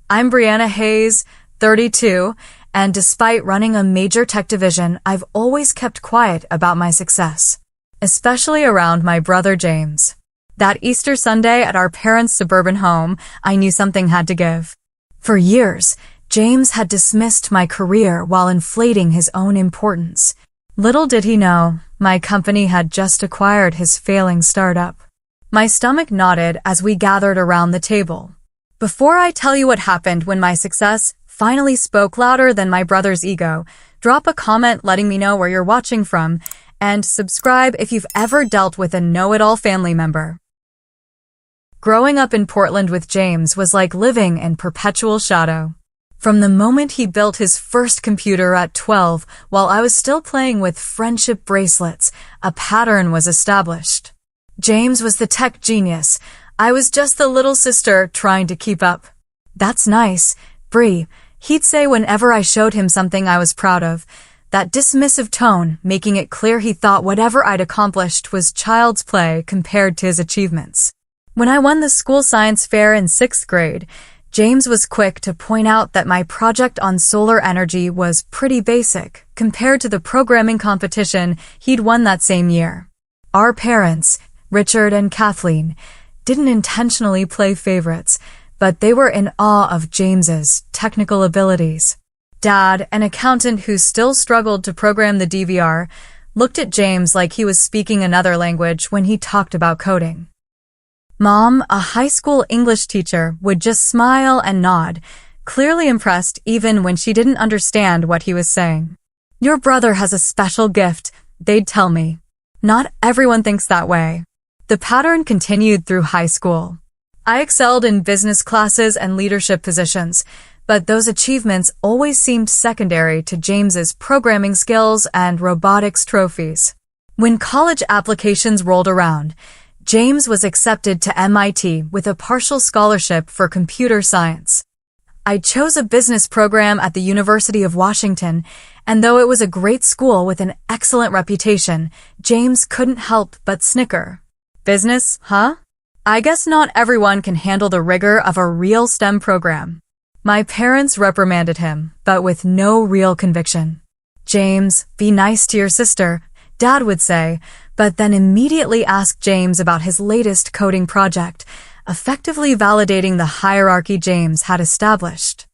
I'm Brianna Hayes, 32, and despite running a major tech division, I've always kept quiet about my success, especially around my brother James. That Easter Sunday at our parents' suburban home, I knew something had to give. For years, James had dismissed my career while inflating his own importance. Little did he know, my company had just acquired his failing startup. My stomach knotted as we gathered around the table. Before I tell you what happened when my success finally spoke louder than my brother's ego, drop a comment letting me know where you're watching from, and subscribe if you've ever dealt with a know-it-all family member. Growing up in Portland with James was like living in perpetual shadow. From the moment he built his first computer at 12, while I was still playing with friendship bracelets, a pattern was established. James was the tech genius. I was just the little sister trying to keep up. "That's nice, Brie," he'd say whenever I showed him something I was proud of, that dismissive tone making it clear he thought whatever I'd accomplished was child's play compared to his achievements. When I won the school science fair in 6th grade, James was quick to point out that my project on solar energy was pretty basic compared to the programming competition he'd won that same year. Our parents, Richard and Kathleen, didn't intentionally play favorites, but they were in awe of James's technical abilities. Dad, an accountant who still struggled to program the DVR, looked at James like he was speaking another language when he talked about coding. Mom, a high school English teacher, would just smile and nod, clearly impressed even when she didn't understand what he was saying. "Your brother has a special gift," they'd tell me. Not everyone thinks that way. The pattern continued through high school. I excelled in business classes and leadership positions, but those achievements always seemed secondary to James's programming skills and robotics trophies. When college applications rolled around, James was accepted to MIT with a partial scholarship for computer science. I chose a business program at the University of Washington, and though it was a great school with an excellent reputation, James couldn't help but snicker. "Business, huh? I guess not everyone can handle the rigor of a real STEM program." My parents reprimanded him, but with no real conviction. "James, be nice to your sister," Dad would say, but then immediately ask James about his latest coding project, effectively validating the hierarchy James had established.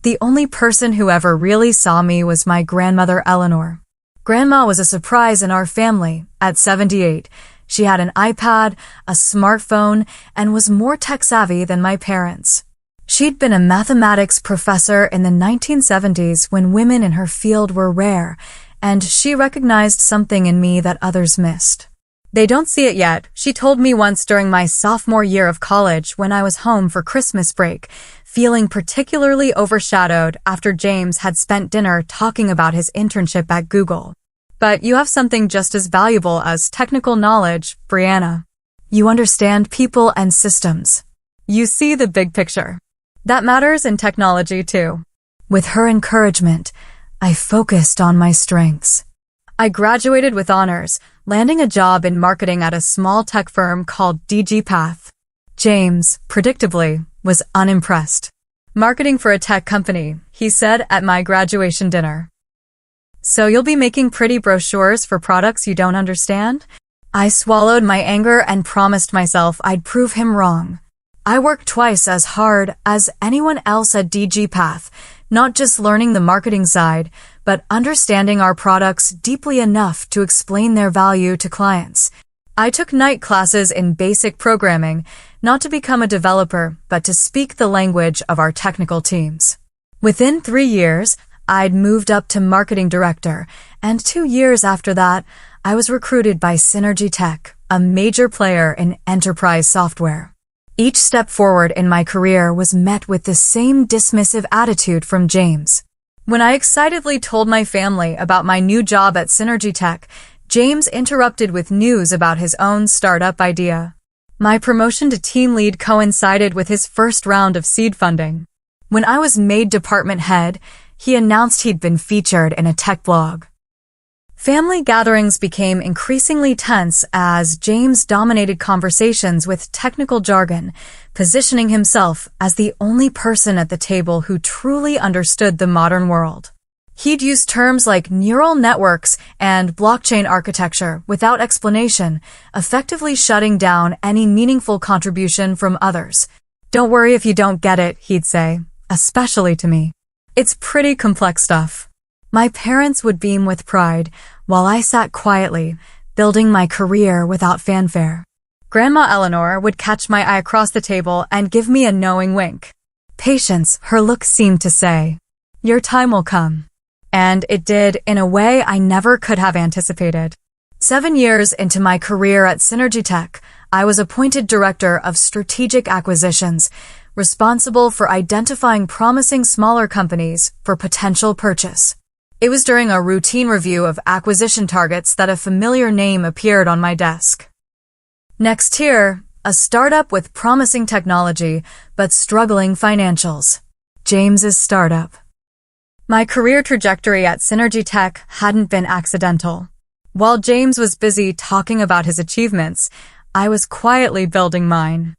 The only person who ever really saw me was my grandmother Eleanor. Grandma was a surprise in our family. At 78, she had an iPad, a smartphone, and was more tech-savvy than my parents. She'd been a mathematics professor in the 1970s when women in her field were rare, and she recognized something in me that others missed. "They don't see it yet," she told me once during my sophomore year of college when I was home for Christmas break, feeling particularly overshadowed after James had spent dinner talking about his internship at Google. "But you have something just as valuable as technical knowledge, Brianna. You understand people and systems. You see the big picture. That matters in technology too." With her encouragement, I focused on my strengths. I graduated with honors, landing a job in marketing at a small tech firm called DG Path. James, predictably, was unimpressed. "Marketing for a tech company," he said at my graduation dinner. "So you'll be making pretty brochures for products you don't understand?" I swallowed my anger and promised myself I'd prove him wrong. I worked twice as hard as anyone else at DG Path, not just learning the marketing side, but understanding our products deeply enough to explain their value to clients. I took night classes in basic programming, not to become a developer, but to speak the language of our technical teams. Within 3 years, I'd moved up to marketing director, and 2 years after that, I was recruited by Synergy Tech, a major player in enterprise software. Each step forward in my career was met with the same dismissive attitude from James. When I excitedly told my family about my new job at Synergy Tech, James interrupted with news about his own startup idea. My promotion to team lead coincided with his first round of seed funding. When I was made department head, he announced he'd been featured in a tech blog. Family gatherings became increasingly tense as James dominated conversations with technical jargon, positioning himself as the only person at the table who truly understood the modern world. He'd use terms like neural networks and blockchain architecture without explanation, effectively shutting down any meaningful contribution from others. "Don't worry if you don't get it," he'd say, especially to me. "It's pretty complex stuff." My parents would beam with pride, while I sat quietly, building my career without fanfare. Grandma Eleanor would catch my eye across the table and give me a knowing wink. "Patience," her look seemed to say. "Your time will come." And it did in a way I never could have anticipated. 7 years into my career at Synergy Tech, I was appointed Director of Strategic Acquisitions, responsible for identifying promising smaller companies for potential purchase. It was during a routine review of acquisition targets that a familiar name appeared on my desk. Next here, a startup with promising technology but struggling financials. James's startup. My career trajectory at Synergy Tech hadn't been accidental. While James was busy talking about his achievements, I was quietly building mine.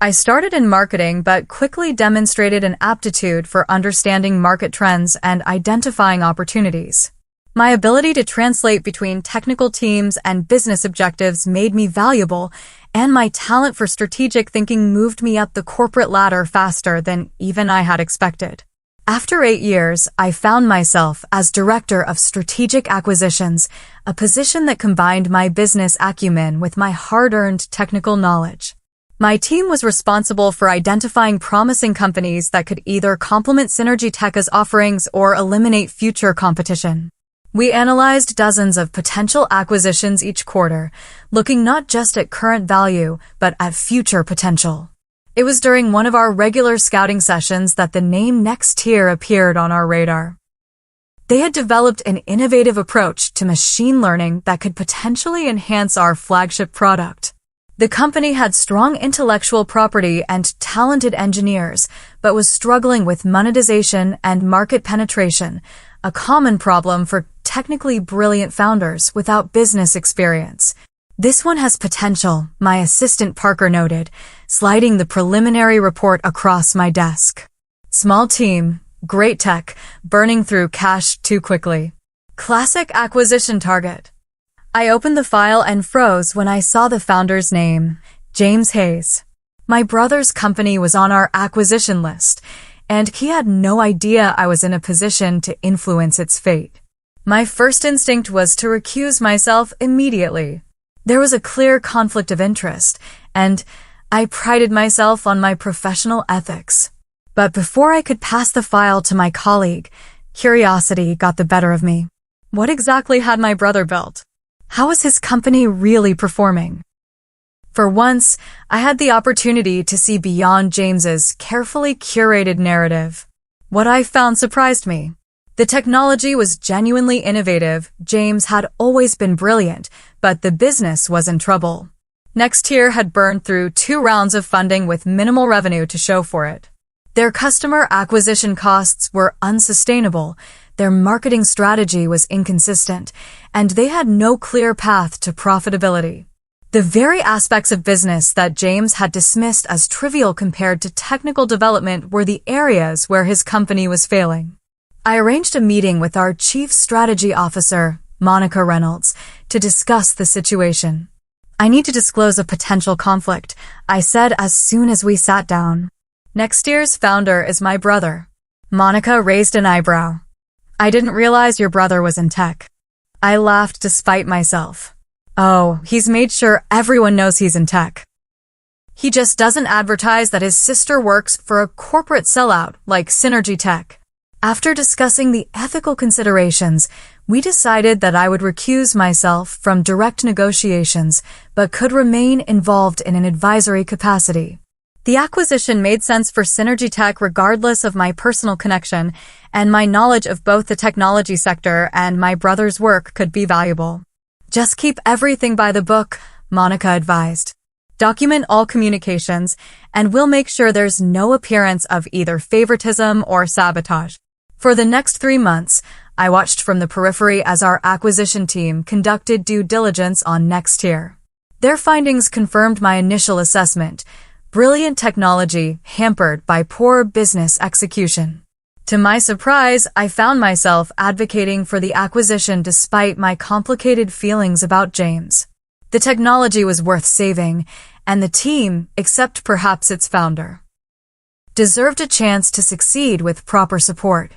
I started in marketing but quickly demonstrated an aptitude for understanding market trends and identifying opportunities. My ability to translate between technical teams and business objectives made me valuable, and my talent for strategic thinking moved me up the corporate ladder faster than even I had expected. After 8 years, I found myself as Director of Strategic Acquisitions, a position that combined my business acumen with my hard-earned technical knowledge. My team was responsible for identifying promising companies that could either complement Synergy Tech's offerings or eliminate future competition. We analyzed dozens of potential acquisitions each quarter, looking not just at current value, but at future potential. It was during one of our regular scouting sessions that the name Next Tier appeared on our radar. They had developed an innovative approach to machine learning that could potentially enhance our flagship product. The company had strong intellectual property and talented engineers, but was struggling with monetization and market penetration, a common problem for technically brilliant founders without business experience. "This one has potential," my assistant Parker noted, sliding the preliminary report across my desk. "Small team, great tech, burning through cash too quickly. Classic acquisition target." I opened the file and froze when I saw the founder's name, James Hayes. My brother's company was on our acquisition list, and he had no idea I was in a position to influence its fate. My first instinct was to recuse myself immediately. There was a clear conflict of interest, and I prided myself on my professional ethics. But before I could pass the file to my colleague, curiosity got the better of me. What exactly had my brother built? How was his company really performing? For once, I had the opportunity to see beyond James's carefully curated narrative. What I found surprised me. The technology was genuinely innovative. James had always been brilliant, but the business was in trouble. Next Tier had burned through 2 rounds of funding with minimal revenue to show for it. Their customer acquisition costs were unsustainable, their marketing strategy was inconsistent, and they had no clear path to profitability. The very aspects of business that James had dismissed as trivial compared to technical development were the areas where his company was failing. I arranged a meeting with our Chief Strategy Officer, Monica Reynolds, to discuss the situation. "I need to disclose a potential conflict," I said as soon as we sat down. "Next Year's founder is my brother." Monica raised an eyebrow. "I didn't realize your brother was in tech." I laughed despite myself. "Oh, he's made sure everyone knows he's in tech. He just doesn't advertise that his sister works for a corporate sellout like Synergy Tech." After discussing the ethical considerations, we decided that I would recuse myself from direct negotiations, but could remain involved in an advisory capacity. The acquisition made sense for Synergy Tech regardless of my personal connection, and my knowledge of both the technology sector and my brother's work could be valuable. "Just keep everything by the book," Monica advised. "Document all communications, and we'll make sure there's no appearance of either favoritism or sabotage." For the next 3 months, I watched from the periphery as our acquisition team conducted due diligence on Nextier. Their findings confirmed my initial assessment: brilliant technology hampered by poor business execution. To my surprise, I found myself advocating for the acquisition despite my complicated feelings about James. The technology was worth saving, and the team, except perhaps its founder, deserved a chance to succeed with proper support.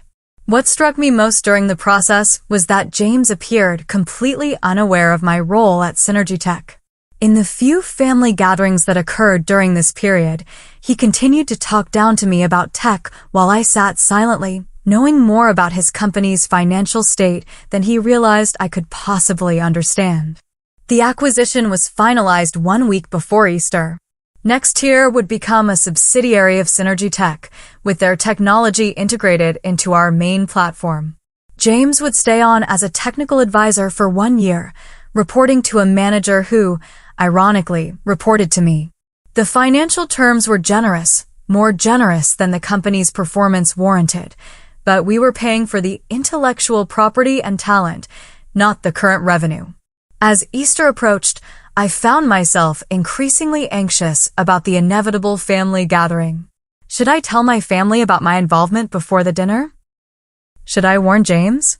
What struck me most during the process was that James appeared completely unaware of my role at Synergy Tech. In the few family gatherings that occurred during this period, he continued to talk down to me about tech while I sat silently, knowing more about his company's financial state than he realized I could possibly understand. The acquisition was finalized 1 week before Easter. Nextier would become a subsidiary of Synergy Tech, with their technology integrated into our main platform. James would stay on as a technical advisor for 1 year, reporting to a manager who, ironically, reported to me. The financial terms were generous, more generous than the company's performance warranted, but we were paying for the intellectual property and talent, not the current revenue. As Easter approached, I found myself increasingly anxious about the inevitable family gathering. Should I tell my family about my involvement before the dinner? Should I warn James?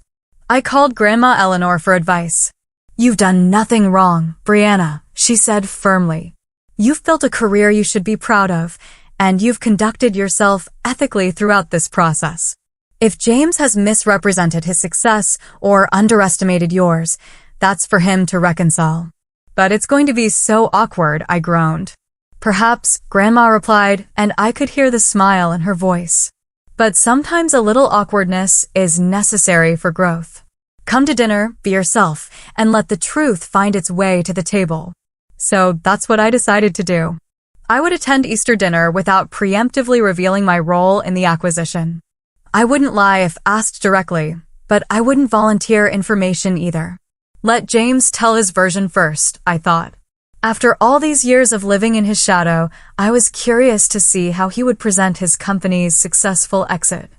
I called Grandma Eleanor for advice. "You've done nothing wrong, Brianna," she said firmly. "You've built a career you should be proud of, and you've conducted yourself ethically throughout this process. If James has misrepresented his success or underestimated yours, that's for him to reconcile." "But it's going to be so awkward," I groaned. "Perhaps," Grandma replied, and I could hear the smile in her voice. "But sometimes a little awkwardness is necessary for growth. Come to dinner, be yourself, and let the truth find its way to the table." So that's what I decided to do. I would attend Easter dinner without preemptively revealing my role in the acquisition. I wouldn't lie if asked directly, but I wouldn't volunteer information either. Let James tell his version first, I thought. After all these years of living in his shadow, I was curious to see how he would present his company's successful exit.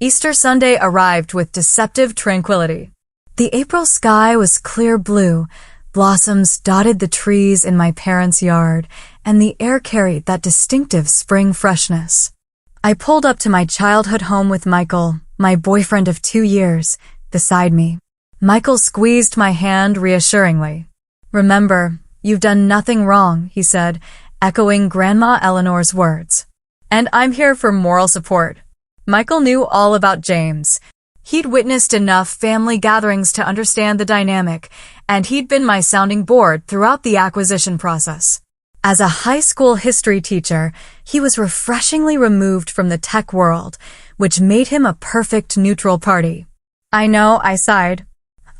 Easter Sunday arrived with deceptive tranquility. The April sky was clear blue, blossoms dotted the trees in my parents' yard, and the air carried that distinctive spring freshness. I pulled up to my childhood home with Michael, my boyfriend of 2 years, beside me. Michael squeezed my hand reassuringly. "Remember, you've done nothing wrong," he said, echoing Grandma Eleanor's words. "And I'm here for moral support." Michael knew all about James. He'd witnessed enough family gatherings to understand the dynamic, and he'd been my sounding board throughout the acquisition process. As a high school history teacher, he was refreshingly removed from the tech world, which made him a perfect neutral party. "I know," I sighed.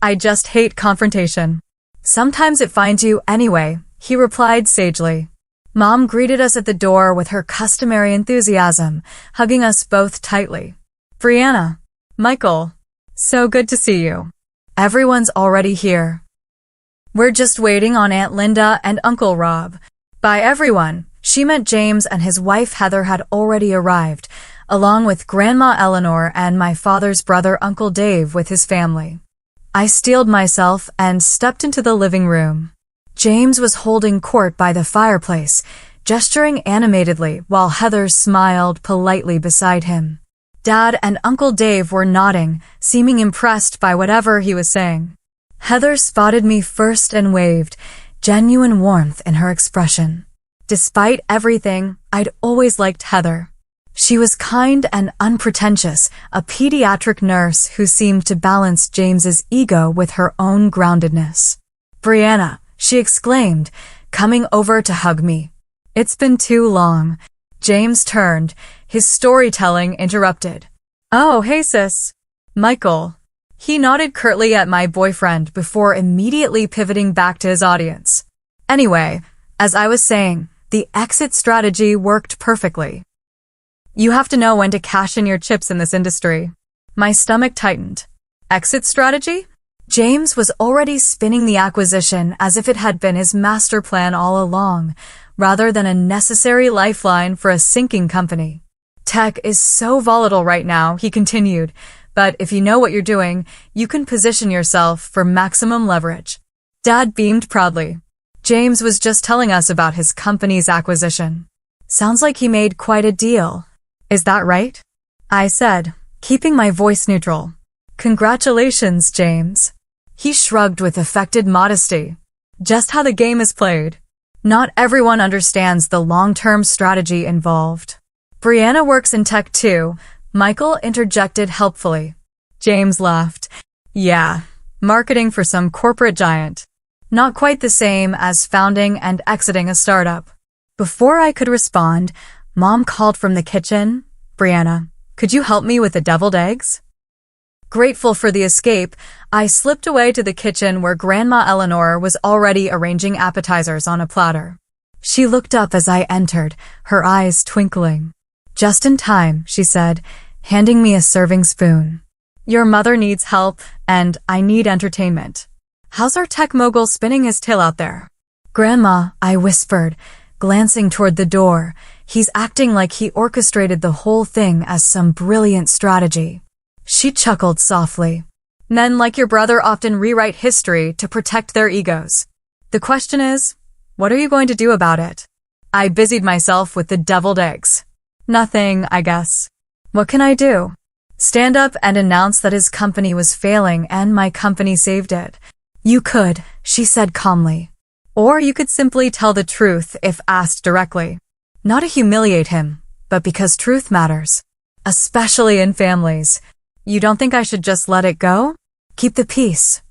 "I just hate confrontation." "Sometimes it finds you anyway," he replied sagely. Mom greeted us at the door with her customary enthusiasm, hugging us both tightly. "Brianna, Michael, so good to see you. Everyone's already here. We're just waiting on Aunt Linda and Uncle Rob." By everyone, she meant James and his wife Heather had already arrived, along with Grandma Eleanor and my father's brother Uncle Dave with his family. I steeled myself and stepped into the living room. James was holding court by the fireplace, gesturing animatedly while Heather smiled politely beside him. Dad and Uncle Dave were nodding, seeming impressed by whatever he was saying. Heather spotted me first and waved, genuine warmth in her expression. Despite everything, I'd always liked Heather. She was kind and unpretentious, a pediatric nurse who seemed to balance James's ego with her own groundedness. "Brianna," she exclaimed, coming over to hug me. "It's been too long." James turned, his storytelling interrupted. "Oh, hey sis. Michael." He nodded curtly at my boyfriend before immediately pivoting back to his audience. Anyway, as I was saying, the exit strategy worked perfectly. You have to know when to cash in your chips in this industry. My stomach tightened. Exit strategy? James was already spinning the acquisition as if it had been his master plan all along, rather than a necessary lifeline for a sinking company. "Tech is so volatile right now," he continued, but if you know what you're doing, you can position yourself for maximum leverage. Dad beamed proudly. James was just telling us about his company's acquisition. Sounds like he made quite a deal. Is that right? I said, keeping my voice neutral. Congratulations, James. He shrugged with affected modesty. Just how the game is played. Not everyone understands the long-term strategy involved. Brianna works in tech too, Michael interjected helpfully. James laughed. Yeah, marketing for some corporate giant. Not quite the same as founding and exiting a startup. Before I could respond, Mom called from the kitchen. Brianna, could you help me with the deviled eggs? Grateful for the escape, I slipped away to the kitchen where Grandma Eleanor was already arranging appetizers on a platter. She looked up as I entered, her eyes twinkling. Just in time, she said, handing me a serving spoon. Your mother needs help, and I need entertainment. How's our tech mogul spinning his tail out there? Grandma, I whispered, glancing toward the door. He's acting like he orchestrated the whole thing as some brilliant strategy. She chuckled softly. Men like your brother often rewrite history to protect their egos. The question is, what are you going to do about it? I busied myself with the deviled eggs. Nothing, I guess. What can I do? Stand up and announce that his company was failing and my company saved it. You could, she said calmly. Or you could simply tell the truth if asked directly. Not to humiliate him, but because truth matters. Especially in families. You don't think I should just let it go? Keep the peace.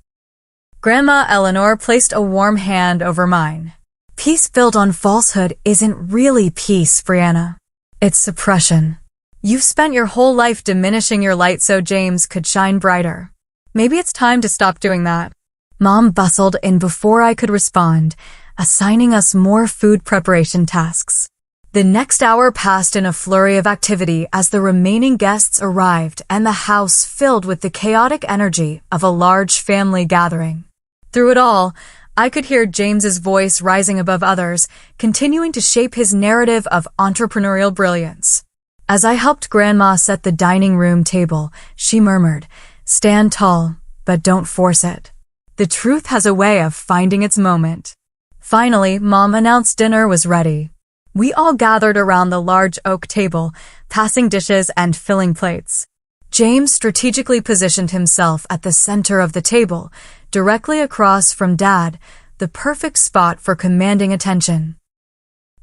Grandma Eleanor placed a warm hand over mine. Peace built on falsehood isn't really peace, Brianna. It's suppression. You've spent your whole life diminishing your light so James could shine brighter. Maybe it's time to stop doing that. Mom bustled in before I could respond, assigning us more food preparation tasks. The next hour passed in a flurry of activity as the remaining guests arrived and the house filled with the chaotic energy of a large family gathering. Through it all, I could hear James's voice rising above others, continuing to shape his narrative of entrepreneurial brilliance. As I helped Grandma set the dining room table, she murmured, "Stand tall, but don't force it. The truth has a way of finding its moment." Finally, Mom announced dinner was ready. We all gathered around the large oak table, passing dishes and filling plates. James strategically positioned himself at the center of the table, directly across from Dad, the perfect spot for commanding attention.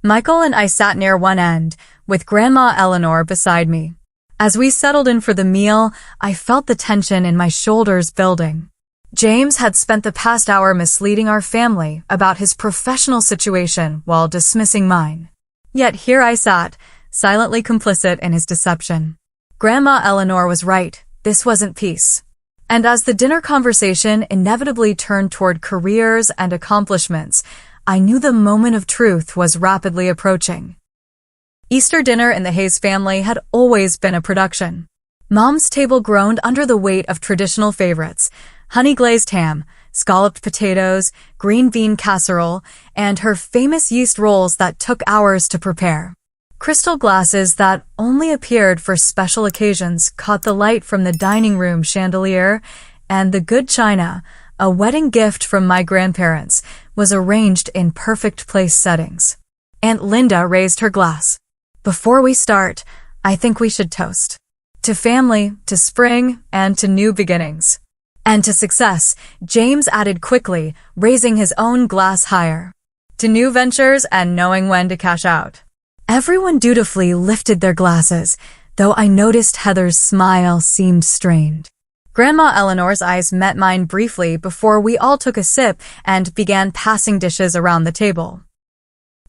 Michael and I sat near one end, with Grandma Eleanor beside me. As we settled in for the meal, I felt the tension in my shoulders building. James had spent the past hour misleading our family about his professional situation while dismissing mine. Yet here I sat, silently complicit in his deception. Grandma Eleanor was right, this wasn't peace. And as the dinner conversation inevitably turned toward careers and accomplishments, I knew the moment of truth was rapidly approaching. Easter dinner in the Hayes family had always been a production. Mom's table groaned under the weight of traditional favorites, honey-glazed ham, scalloped potatoes, green bean casserole, and her famous yeast rolls that took hours to prepare. Crystal glasses that only appeared for special occasions caught the light from the dining room chandelier, and the good china, a wedding gift from my grandparents, was arranged in perfect place settings. Aunt Linda raised her glass. Before we start, I think we should toast. To family, to spring, and to new beginnings. And to success, James added quickly, raising his own glass higher. To new ventures and knowing when to cash out. Everyone dutifully lifted their glasses, though I noticed Heather's smile seemed strained. Grandma Eleanor's eyes met mine briefly before we all took a sip and began passing dishes around the table.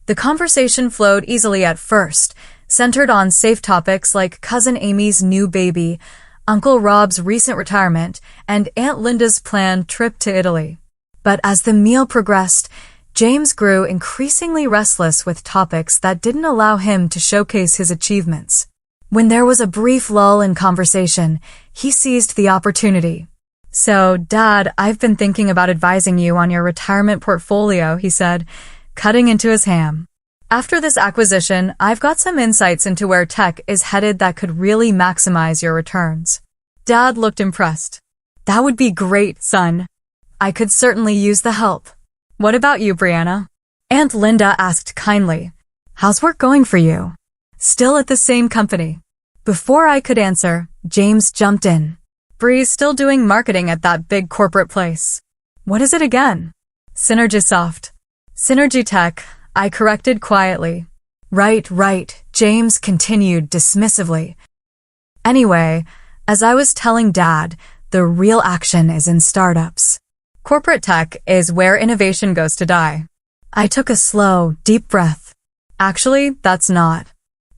The conversation flowed easily at first, centered on safe topics like Cousin Amy's new baby, Uncle Rob's recent retirement, and Aunt Linda's planned trip to Italy. But as the meal progressed, James grew increasingly restless with topics that didn't allow him to showcase his achievements. When there was a brief lull in conversation, he seized the opportunity. "So, Dad, I've been thinking about advising you on your retirement portfolio," he said, cutting into his ham. "After this acquisition, I've got some insights into where tech is headed that could really maximize your returns." Dad looked impressed. That would be great, son. I could certainly use the help. What about you, Brianna? Aunt Linda asked kindly. How's work going for you? Still at the same company. Before I could answer, James jumped in. Bree's still doing marketing at that big corporate place. What is it again? Synergisoft. Synergy Tech, I corrected quietly. Right, James continued dismissively. Anyway, as I was telling Dad, the real action is in startups. Corporate tech is where innovation goes to die. I took a slow, deep breath. Actually, that's not.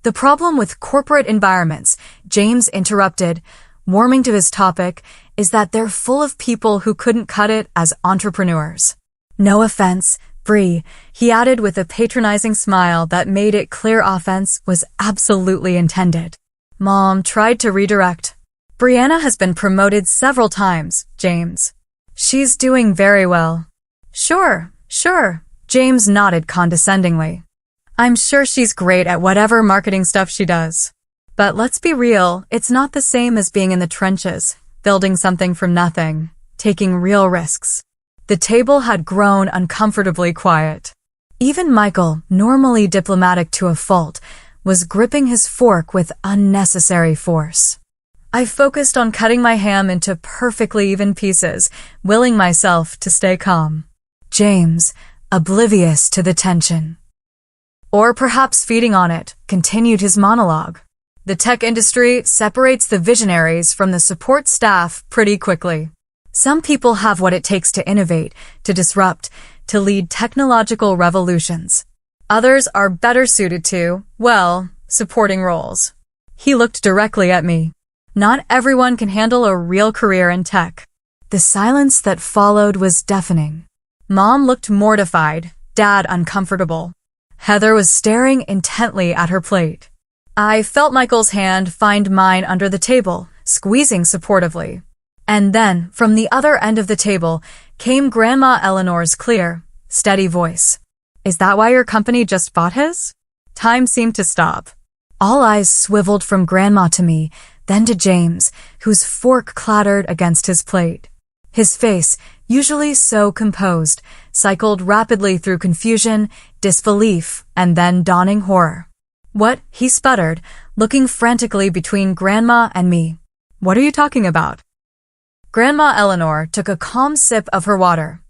The problem with corporate environments, James interrupted, warming to his topic, is that they're full of people who couldn't cut it as entrepreneurs. No offense, Bree, he added with a patronizing smile that made it clear offense was absolutely intended. Mom tried to redirect. Brianna has been promoted several times, James. She's doing very well. Sure, James nodded condescendingly. I'm sure she's great at whatever marketing stuff she does. But let's be real, it's not the same as being in the trenches, building something from nothing, taking real risks. The table had grown uncomfortably quiet. Even Michael, normally diplomatic to a fault, was gripping his fork with unnecessary force. I focused on cutting my ham into perfectly even pieces, willing myself to stay calm. James, oblivious to the tension, or perhaps feeding on it, continued his monologue. The tech industry separates the visionaries from the support staff pretty quickly. Some people have what it takes to innovate, to disrupt, to lead technological revolutions. Others are better suited to, well, supporting roles. He looked directly at me. Not everyone can handle a real career in tech. The silence that followed was deafening. Mom looked mortified, Dad uncomfortable. Heather was staring intently at her plate. I felt Michael's hand find mine under the table, squeezing supportively. And then, from the other end of the table, came Grandma Eleanor's clear, steady voice. Is that why your company just bought his? Time seemed to stop. All eyes swiveled from Grandma to me, then to James, whose fork clattered against his plate. His face, usually so composed, cycled rapidly through confusion, disbelief, and then dawning horror. What? He sputtered, looking frantically between Grandma and me. What are you talking about? Grandma Eleanor took a calm sip of her water.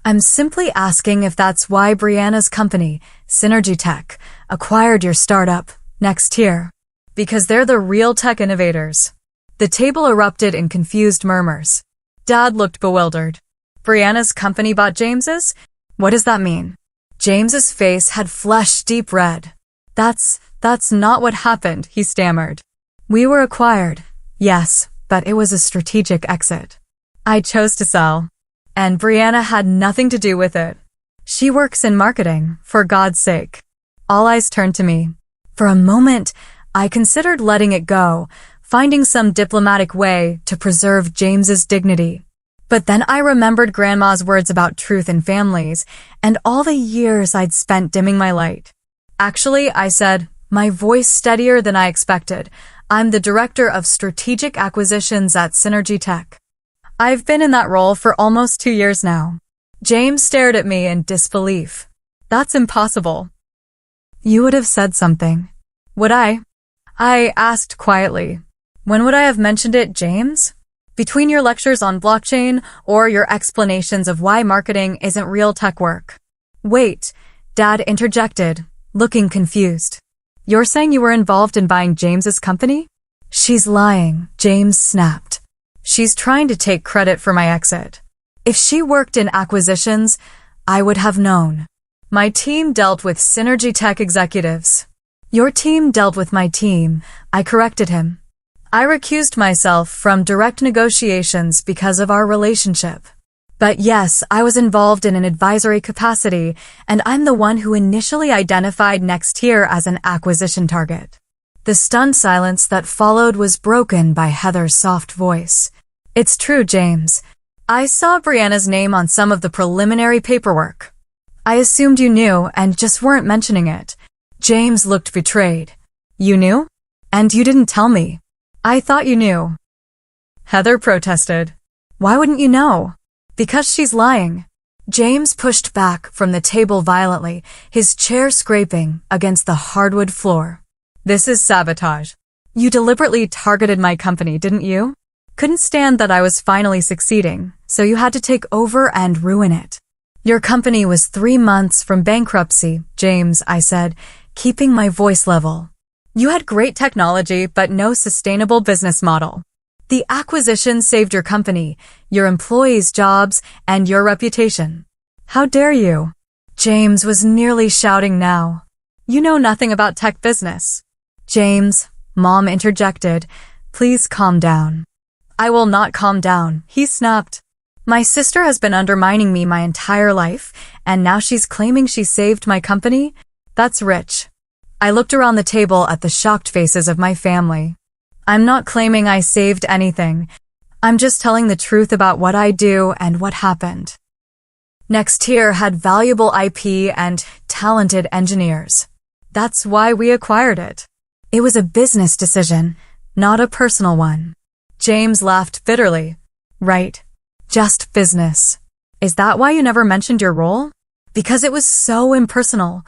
I'm simply asking if that's why Brianna's company, Synergy Tech, acquired your startup, Next Tier. Because they're the real tech innovators. The table erupted in confused murmurs. Dad looked bewildered. Brianna's company bought James's? What does that mean? James's face had flushed deep red. That's not what happened, he stammered. We were acquired. Yes, but it was a strategic exit. I chose to sell. And Brianna had nothing to do with it. She works in marketing, for God's sake. All eyes turned to me. For a moment, I considered letting it go, finding some diplomatic way to preserve James's dignity. But then I remembered Grandma's words about truth in families, and all the years I'd spent dimming my light. Actually, I said, my voice steadier than I expected, I'm the Director of Strategic Acquisitions at Synergy Tech. I've been in that role for almost 2 years now. James stared at me in disbelief. That's impossible. You would have said something. Would I? I asked quietly. When would I have mentioned it, James? Between your lectures on blockchain or your explanations of why marketing isn't real tech work. Wait, Dad interjected, looking confused. You're saying you were involved in buying James's company? She's lying, James snapped. She's trying to take credit for my exit. If she worked in acquisitions, I would have known. My team dealt with Synergy Tech executives. Your team dealt with my team, I corrected him. I recused myself from direct negotiations because of our relationship. But yes, I was involved in an advisory capacity, and I'm the one who initially identified Next Tier as an acquisition target. The stunned silence that followed was broken by Heather's soft voice. It's true, James. I saw Brianna's name on some of the preliminary paperwork. I assumed you knew and just weren't mentioning it. James looked betrayed. You knew? And you didn't tell me. I thought you knew. Heather protested. Why wouldn't you know? Because she's lying. James pushed back from the table violently, his chair scraping against the hardwood floor. This is sabotage. You deliberately targeted my company, didn't you? Couldn't stand that I was finally succeeding, so you had to take over and ruin it. Your company was 3 months from bankruptcy, James, I said, keeping my voice level. You had great technology, but no sustainable business model. The acquisition saved your company, your employees' jobs, and your reputation. How dare you? James was nearly shouting now. You know nothing about tech business. James, Mom interjected, please calm down. I will not calm down, he snapped. My sister has been undermining me my entire life, and now she's claiming she saved my company? That's rich. I looked around the table at the shocked faces of my family. I'm not claiming I saved anything. I'm just telling the truth about what I do and what happened. Nextier had valuable IP and talented engineers. That's why we acquired it. It was a business decision, not a personal one. James laughed bitterly. Right. Just business. Is that why you never mentioned your role? Because it was so impersonal.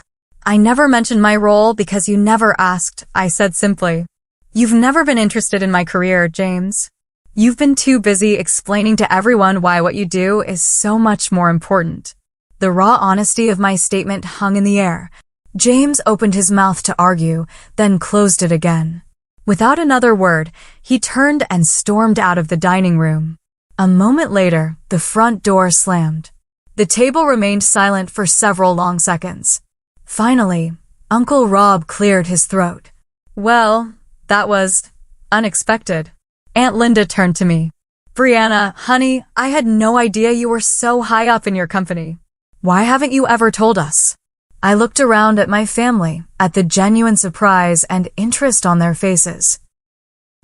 I never mentioned my role because you never asked, I said simply. You've never been interested in my career, James. You've been too busy explaining to everyone why what you do is so much more important. The raw honesty of my statement hung in the air. James opened his mouth to argue, then closed it again. Without another word, he turned and stormed out of the dining room. A moment later, the front door slammed. The table remained silent for several long seconds. Finally, Uncle Rob cleared his throat. Well, that was unexpected. Aunt Linda turned to me. Brianna, honey, I had no idea you were so high up in your company. Why haven't you ever told us? I looked around at my family, at the genuine surprise and interest on their faces,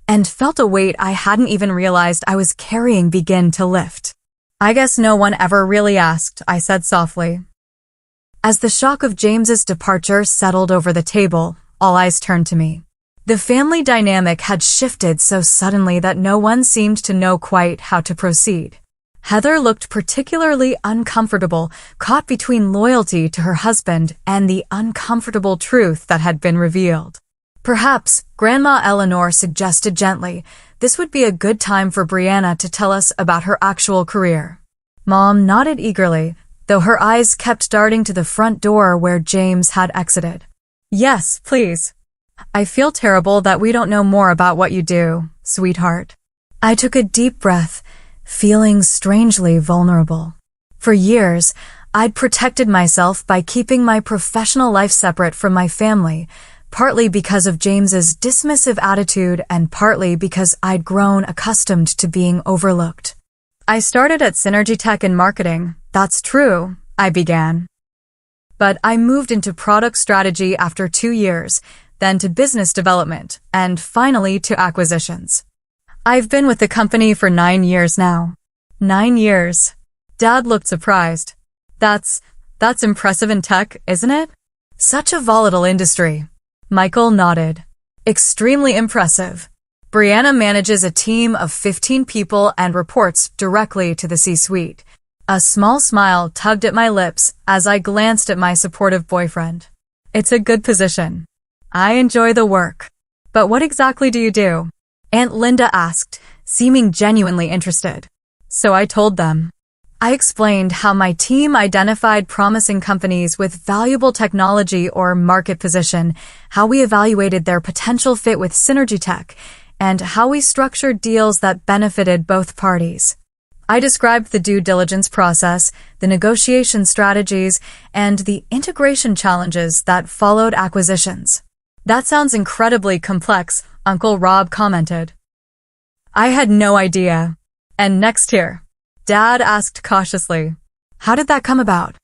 and felt a weight I hadn't even realized I was carrying begin to lift. I guess no one ever really asked, I said softly. As the shock of James's departure settled over the table, all eyes turned to me. The family dynamic had shifted so suddenly that no one seemed to know quite how to proceed. Heather looked particularly uncomfortable, caught between loyalty to her husband and the uncomfortable truth that had been revealed. Perhaps, Grandma Eleanor suggested gently, this would be a good time for Brianna to tell us about her actual career. Mom nodded eagerly, though her eyes kept darting to the front door where James had exited. Yes, please. I feel terrible that we don't know more about what you do, sweetheart. I took a deep breath, feeling strangely vulnerable. For years, I'd protected myself by keeping my professional life separate from my family, partly because of James's dismissive attitude and partly because I'd grown accustomed to being overlooked. I started at Synergy Tech in marketing, that's true, I began. But I moved into product strategy after 2 years, then to business development, and finally to acquisitions. I've been with the company for 9 years now. 9 years. Dad looked surprised. That's impressive in tech, isn't it? Such a volatile industry. Michael nodded. Extremely impressive. Brianna manages a team of 15 people and reports directly to the C-suite. A small smile tugged at my lips as I glanced at my supportive boyfriend. It's a good position. I enjoy the work. But what exactly do you do? Aunt Linda asked, seeming genuinely interested. So I told them. I explained how my team identified promising companies with valuable technology or market position, how we evaluated their potential fit with Synergy Tech, and how we structured deals that benefited both parties. I described the due diligence process, the negotiation strategies, and the integration challenges that followed acquisitions. That sounds incredibly complex, Uncle Rob commented. I had no idea. And next here, Dad asked cautiously, how did that come about?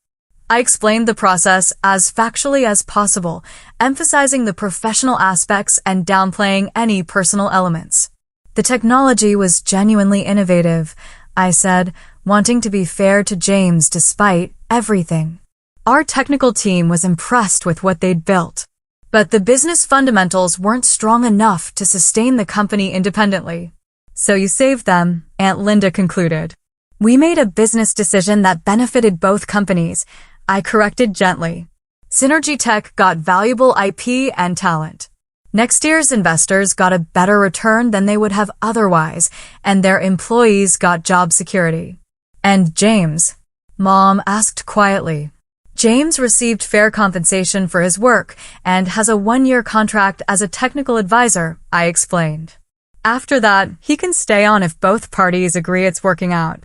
I explained the process as factually as possible, emphasizing the professional aspects and downplaying any personal elements. The technology was genuinely innovative, I said, wanting to be fair to James despite everything. Our technical team was impressed with what they'd built. But the business fundamentals weren't strong enough to sustain the company independently. So you saved them, Aunt Linda concluded. We made a business decision that benefited both companies, I corrected gently. Synergy Tech got valuable IP and talent. Next year's investors got a better return than they would have otherwise, and their employees got job security. And James? Mom asked quietly. James received fair compensation for his work and has a 1-year contract as a technical advisor, I explained. After that, he can stay on if both parties agree it's working out.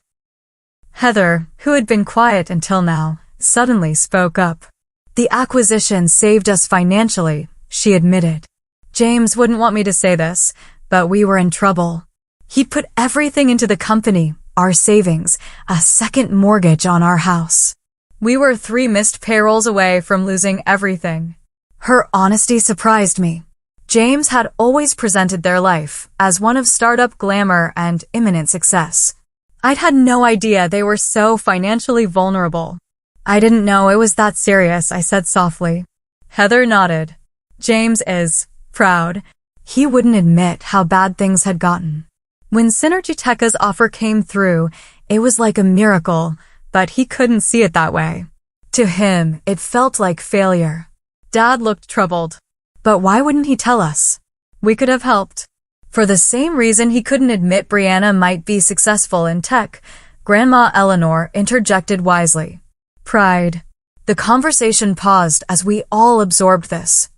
Heather, who had been quiet until now, suddenly spoke up. The acquisition saved us financially, she admitted. James wouldn't want me to say this, but we were in trouble. He'd put everything into the company, our savings, a second mortgage on our house. We were 3 missed payrolls away from losing everything. Her honesty surprised me. James had always presented their life as one of startup glamour and imminent success. I'd had no idea they were so financially vulnerable. I didn't know it was that serious, I said softly. Heather nodded. James is proud. He wouldn't admit how bad things had gotten. When Synergy Tech's offer came through, it was like a miracle, but he couldn't see it that way. To him, it felt like failure. Dad looked troubled. But why wouldn't he tell us? We could have helped. For the same reason he couldn't admit Brianna might be successful in tech, Grandma Eleanor interjected wisely. Pride. The conversation paused as we all absorbed this.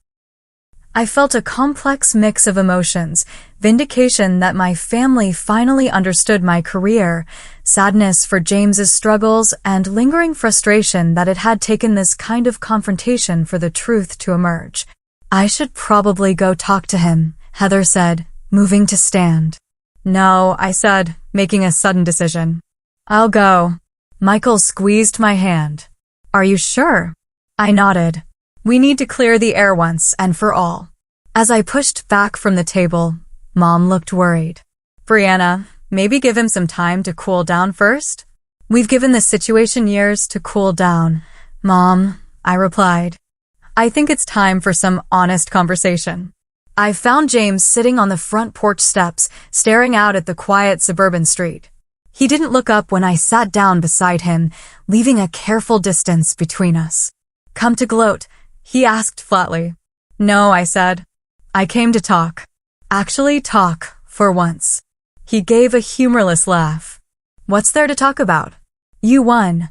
I felt a complex mix of emotions, vindication that my family finally understood my career, sadness for James's struggles, and lingering frustration that it had taken this kind of confrontation for the truth to emerge. I should probably go talk to him, Heather said, moving to stand. No, I said, making a sudden decision. I'll go. Michael squeezed my hand. Are you sure? I nodded. We need to clear the air once and for all. As I pushed back from the table, Mom looked worried. Brianna, maybe give him some time to cool down first? We've given this situation years to cool down. Mom, I replied. I think it's time for some honest conversation. I found James sitting on the front porch steps, staring out at the quiet suburban street. He didn't look up when I sat down beside him, leaving a careful distance between us. Come to gloat? He asked flatly. No, I said. I came to talk. Actually talk, for once. He gave a humorless laugh. What's there to talk about? You won.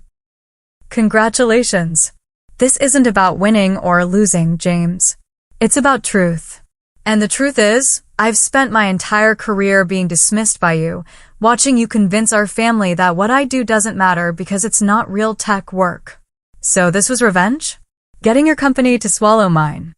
Congratulations. This isn't about winning or losing, James. It's about truth. And the truth is, I've spent my entire career being dismissed by you, watching you convince our family that what I do doesn't matter because it's not real tech work. So this was revenge? Getting your company to swallow mine.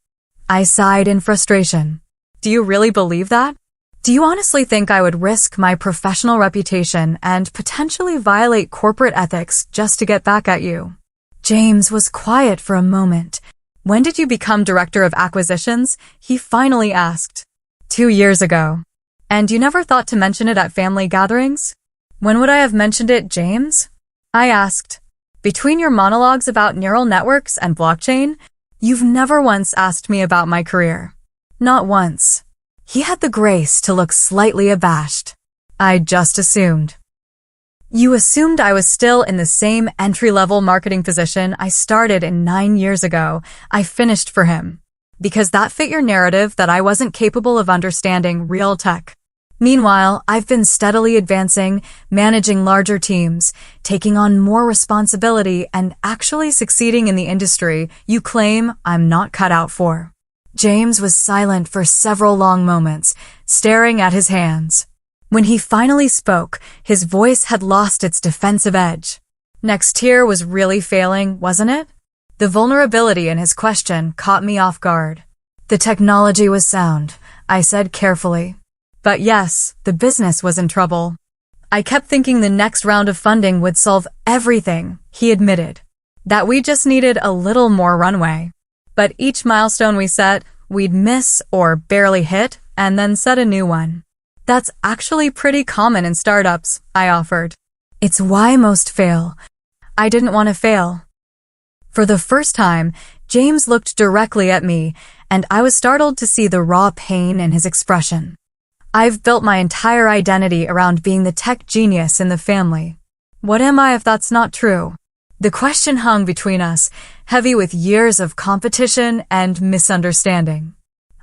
I sighed in frustration. Do you really believe that? Do you honestly think I would risk my professional reputation and potentially violate corporate ethics just to get back at you? James was quiet for a moment. When did you become director of acquisitions? He finally asked. 2 years ago. And you never thought to mention it at family gatherings? When would I have mentioned it, James? I asked. Between your monologues about neural networks and blockchain, you've never once asked me about my career. Not once. He had the grace to look slightly abashed. I just assumed. You assumed I was still in the same entry-level marketing position I started in 9 years ago. I finished for him. Because that fit your narrative that I wasn't capable of understanding real tech. Meanwhile, I've been steadily advancing, managing larger teams, taking on more responsibility, and actually succeeding in the industry you claim I'm not cut out for. James was silent for several long moments, staring at his hands. When he finally spoke, his voice had lost its defensive edge. Next tier was really failing, wasn't it? The vulnerability in his question caught me off guard. The technology was sound, I said carefully. But yes, the business was in trouble. I kept thinking the next round of funding would solve everything, he admitted. That we just needed a little more runway. But each milestone we set, we'd miss or barely hit, and then set a new one. That's actually pretty common in startups, I offered. It's why most fail. I didn't want to fail. For the first time, James looked directly at me, and I was startled to see the raw pain in his expression. I've built my entire identity around being the tech genius in the family. What am I if that's not true? The question hung between us, heavy with years of competition and misunderstanding.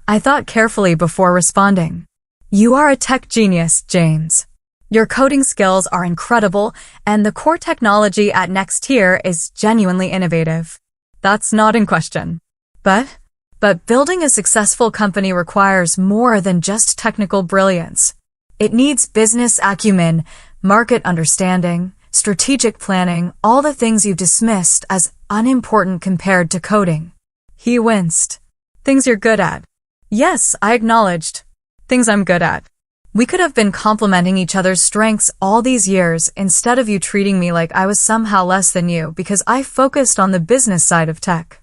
I thought carefully before responding. You are a tech genius, James. Your coding skills are incredible, and the core technology at Next Tier is genuinely innovative. That's not in question. But building a successful company requires more than just technical brilliance. It needs business acumen, market understanding, strategic planning, all the things you dismissed as unimportant compared to coding. He winced. Things you're good at. Yes, I acknowledged. Things I'm good at. We could have been complementing each other's strengths all these years instead of you treating me like I was somehow less than you because I focused on the business side of tech.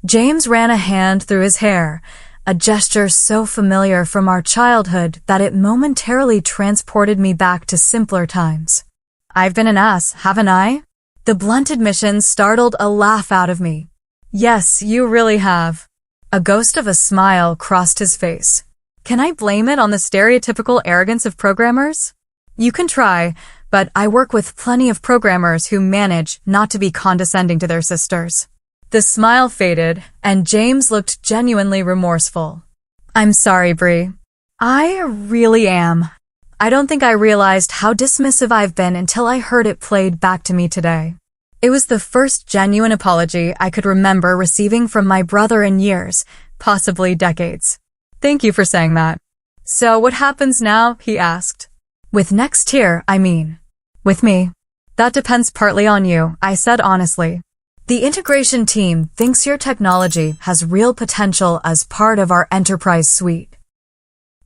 James ran a hand through his hair, a gesture so familiar from our childhood that it momentarily transported me back to simpler times. I've been an ass, haven't I? The blunt admission startled a laugh out of me. Yes, you really have. A ghost of a smile crossed his face. Can I blame it on the stereotypical arrogance of programmers? You can try, but I work with plenty of programmers who manage not to be condescending to their sisters. The smile faded, and James looked genuinely remorseful. I'm sorry, Bree. I really am. I don't think I realized how dismissive I've been until I heard it played back to me today. It was the first genuine apology I could remember receiving from my brother in years, possibly decades. Thank you for saying that. So what happens now? He asked. With Next Tier, I mean. With me. That depends partly on you, I said honestly. The integration team thinks your technology has real potential as part of our enterprise suite.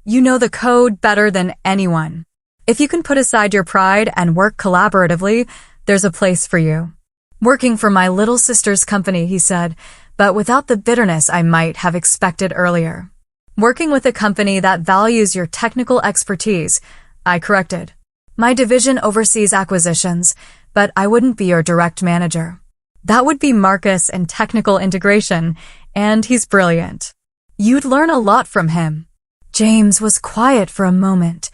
You know the code better than anyone. If you can put aside your pride and work collaboratively, there's a place for you. Working for my little sister's company, he said, but without the bitterness I might have expected earlier. Working with a company that values your technical expertise, I corrected. My division oversees acquisitions, but I wouldn't be your direct manager. That would be Marcus in technical integration, and he's brilliant. You'd learn a lot from him. James was quiet for a moment.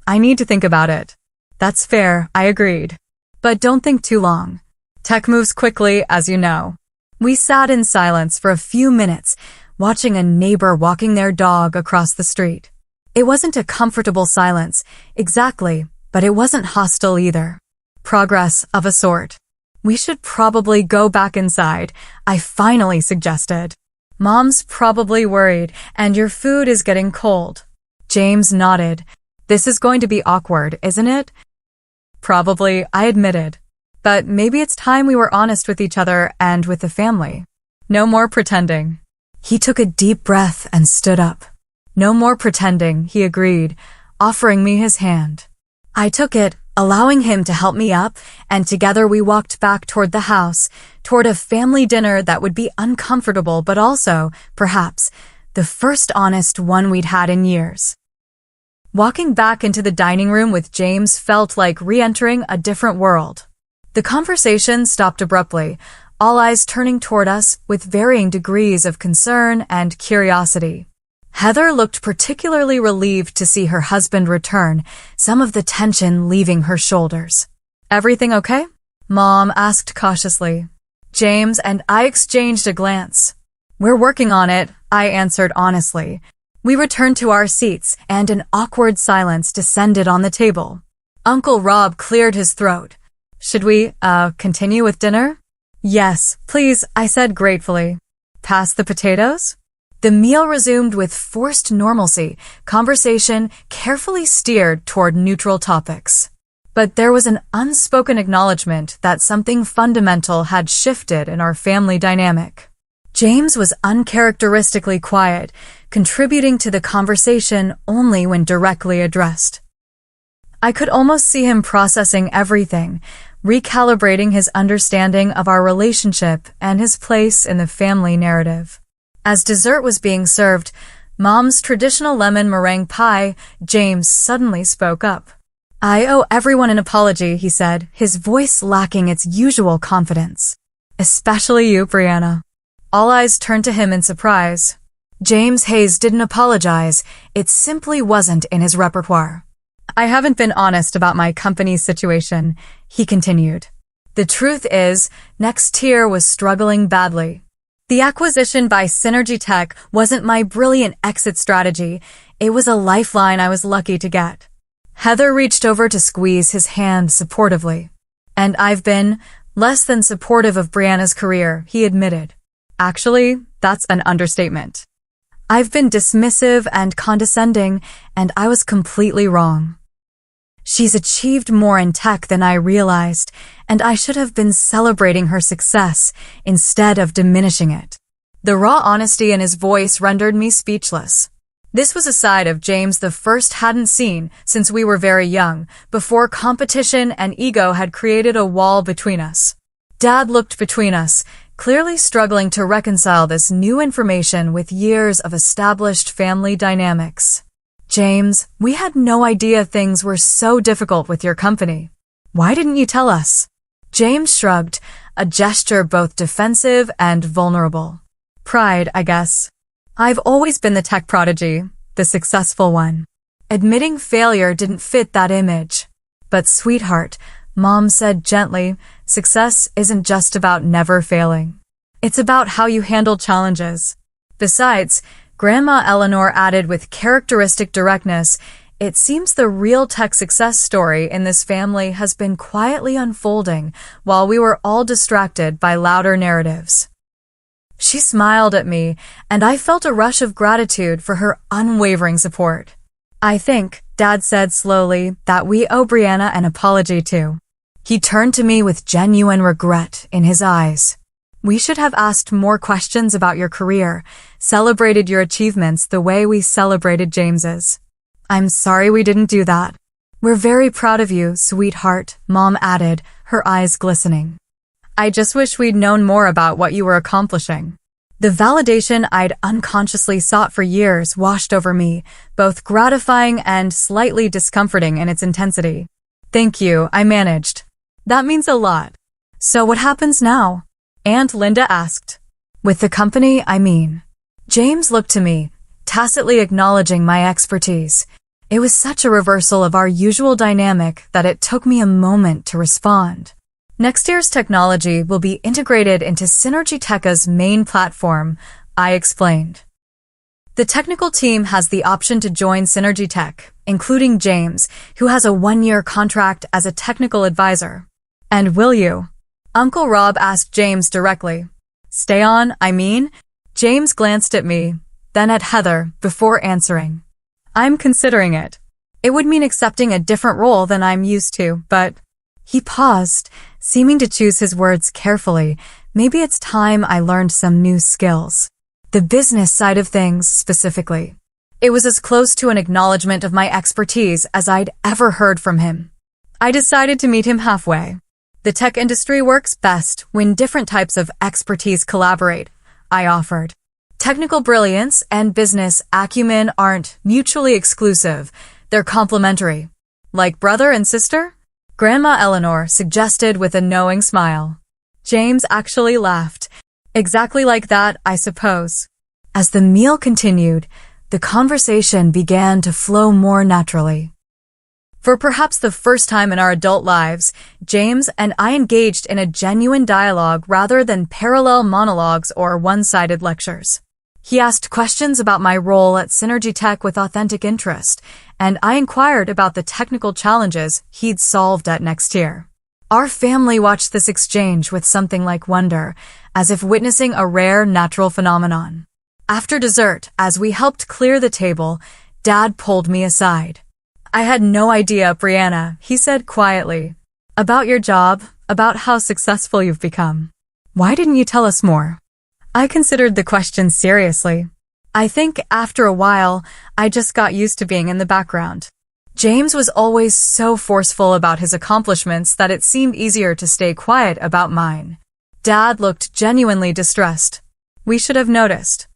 I need to think about it. That's fair, I agreed. But don't think too long. Tech moves quickly, as you know. We sat in silence for a few minutes, watching a neighbor walking their dog across the street. It wasn't a comfortable silence, exactly, but it wasn't hostile either. Progress of a sort. We should probably go back inside, I finally suggested. Mom's probably worried, and your food is getting cold. James nodded. This is going to be awkward, isn't it? Probably, I admitted. But maybe it's time we were honest with each other and with the family. No more pretending. He took a deep breath and stood up. No more pretending, he agreed, offering me his hand. I took it, allowing him to help me up, and together we walked back toward the house, toward a family dinner that would be uncomfortable but also, perhaps, the first honest one we'd had in years. Walking back into the dining room with James felt like re-entering a different world. The conversation stopped abruptly, all eyes turning toward us with varying degrees of concern and curiosity. Heather looked particularly relieved to see her husband return, some of the tension leaving her shoulders. Everything okay? Mom asked cautiously. James and I exchanged a glance. We're working on it, I answered honestly. We returned to our seats, and an awkward silence descended on the table. Uncle Rob cleared his throat. Should we, continue with dinner? Yes, please, I said gratefully. Pass the potatoes? The meal resumed with forced normalcy, conversation carefully steered toward neutral topics. But there was an unspoken acknowledgement that something fundamental had shifted in our family dynamic. James was uncharacteristically quiet, contributing to the conversation only when directly addressed. I could almost see him processing everything, recalibrating his understanding of our relationship and his place in the family narrative. As dessert was being served, Mom's traditional lemon meringue pie, James suddenly spoke up. I owe everyone an apology, he said, his voice lacking its usual confidence. Especially you, Brianna. All eyes turned to him in surprise. James Hayes didn't apologize. It simply wasn't in his repertoire. I haven't been honest about my company's situation, he continued. The truth is, Nextier was struggling badly. The acquisition by Synergy Tech wasn't my brilliant exit strategy. It was a lifeline I was lucky to get. Heather reached over to squeeze his hand supportively. And I've been less than supportive of Brianna's career, he admitted. Actually, that's an understatement. I've been dismissive and condescending, and I was completely wrong. She's achieved more in tech than I realized, and I should have been celebrating her success instead of diminishing it. The raw honesty in his voice rendered me speechless. This was a side of James the first hadn't seen since we were very young, before competition and ego had created a wall between us. Dad looked between us, clearly struggling to reconcile this new information with years of established family dynamics. James, we had no idea things were so difficult with your company. Why didn't you tell us? James shrugged, a gesture both defensive and vulnerable. Pride, I guess. I've always been the tech prodigy, the successful one. Admitting failure didn't fit that image. But sweetheart, Mom said gently, success isn't just about never failing. It's about how you handle challenges. Besides, Grandma Eleanor added with characteristic directness, it seems the real tech success story in this family has been quietly unfolding while we were all distracted by louder narratives. She smiled at me, and I felt a rush of gratitude for her unwavering support. I think, Dad said slowly, that we owe Brianna an apology too. He turned to me with genuine regret in his eyes. We should have asked more questions about your career, celebrated your achievements the way we celebrated James's. I'm sorry we didn't do that. We're very proud of you, sweetheart, Mom added, her eyes glistening. I just wish we'd known more about what you were accomplishing. The validation I'd unconsciously sought for years washed over me, both gratifying and slightly discomforting in its intensity. Thank you, I managed. That means a lot. So what happens now? Aunt Linda asked. With the company, I mean. James looked to me, tacitly acknowledging my expertise. It was such a reversal of our usual dynamic that it took me a moment to respond. Next year's technology will be integrated into Synergy Tech's main platform, I explained. The technical team has the option to join Synergy Tech, including James, who has a 1-year contract as a technical advisor. And will you? Uncle Rob asked James directly. Stay on, I mean? James glanced at me, then at Heather, before answering. I'm considering it. It would mean accepting a different role than I'm used to, but... He paused, seeming to choose his words carefully. Maybe it's time I learned some new skills. The business side of things, specifically. It was as close to an acknowledgement of my expertise as I'd ever heard from him. I decided to meet him halfway. The tech industry works best when different types of expertise collaborate, I offered. Technical brilliance and business acumen aren't mutually exclusive. They're complementary. Like brother and sister? Grandma Eleanor suggested with a knowing smile. James actually laughed. Exactly like that, I suppose. As the meal continued, the conversation began to flow more naturally. For perhaps the first time in our adult lives, James and I engaged in a genuine dialogue rather than parallel monologues or one-sided lectures. He asked questions about my role at Synergy Tech with authentic interest, and I inquired about the technical challenges he'd solved at Nextier. Our family watched this exchange with something like wonder, as if witnessing a rare natural phenomenon. After dessert, as we helped clear the table, Dad pulled me aside. I had no idea, Brianna, he said quietly. About your job, about how successful you've become. Why didn't you tell us more? I considered the question seriously. I think after a while, I just got used to being in the background. James was always so forceful about his accomplishments that it seemed easier to stay quiet about mine. Dad looked genuinely distressed. We should have noticed.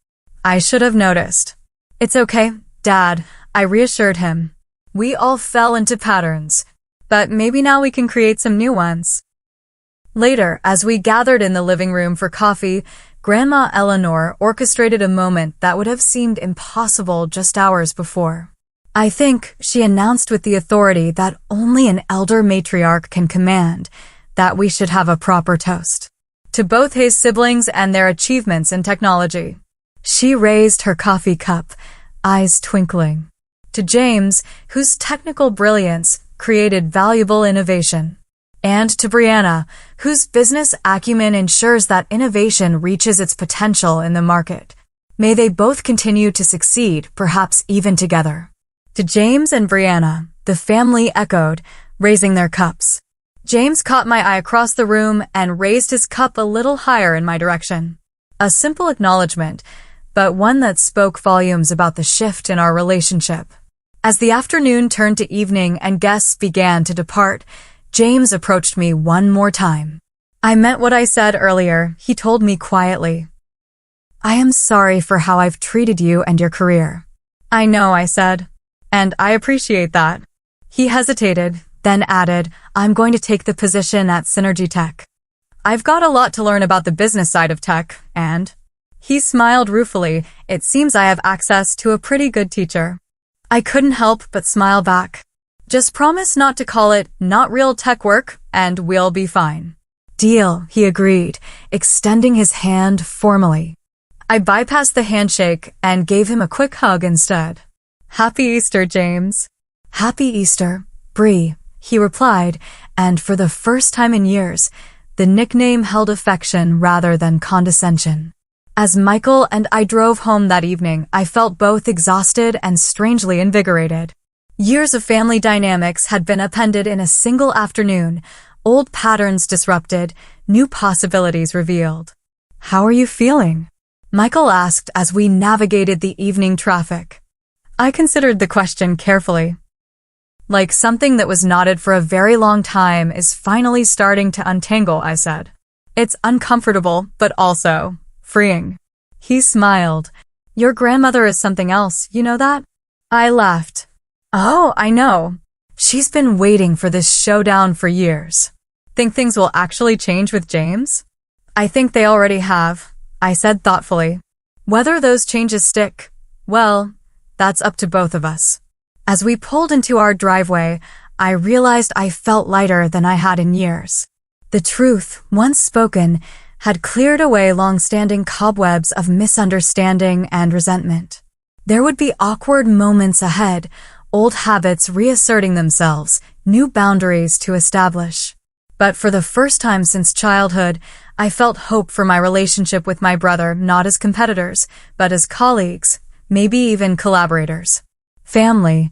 I should have noticed. It's okay, Dad, I reassured him. We all fell into patterns, but maybe now we can create some new ones. Later, as we gathered in the living room for coffee, Grandma Eleanor orchestrated a moment that would have seemed impossible just hours before. I think she announced with the authority that only an elder matriarch can command that we should have a proper toast to both his siblings and their achievements in technology. She raised her coffee cup, eyes twinkling, to James, whose technical brilliance created valuable innovation, and to Brianna, whose business acumen ensures that innovation reaches its potential in the market. May they both continue to succeed, perhaps even together. To James and Brianna, the family echoed, raising their cups. James caught my eye across the room and raised his cup a little higher in my direction. A simple acknowledgement, but one that spoke volumes about the shift in our relationship. As the afternoon turned to evening and guests began to depart, James approached me one more time. I meant what I said earlier, he told me quietly. I am sorry for how I've treated you and your career. I know, I said, and I appreciate that. He hesitated, then added, I'm going to take the position at Synergy Tech. I've got a lot to learn about the business side of tech, and... He smiled ruefully. It seems I have access to a pretty good teacher. I couldn't help but smile back. Just promise not to call it not real tech work, and we'll be fine. Deal, he agreed, extending his hand formally. I bypassed the handshake and gave him a quick hug instead. Happy Easter, James. Happy Easter, Bree, he replied, and for the first time in years, the nickname held affection rather than condescension. As Michael and I drove home that evening, I felt both exhausted and strangely invigorated. Years of family dynamics had been upended in a single afternoon, old patterns disrupted, new possibilities revealed. How are you feeling? Michael asked as we navigated the evening traffic. I considered the question carefully. Like something that was knotted for a very long time is finally starting to untangle, I said. It's uncomfortable, but also freeing. He smiled. Your grandmother is something else, you know that? I laughed. Oh, I know. She's been waiting for this showdown for years. Think things will actually change with James? I think they already have, I said thoughtfully. Whether those changes stick, well, that's up to both of us. As we pulled into our driveway, I realized I felt lighter than I had in years. The truth, once spoken, had cleared away long-standing cobwebs of misunderstanding and resentment. There would be awkward moments ahead, old habits reasserting themselves, new boundaries to establish. But for the first time since childhood, I felt hope for my relationship with my brother, not as competitors, but as colleagues, maybe even collaborators. Family.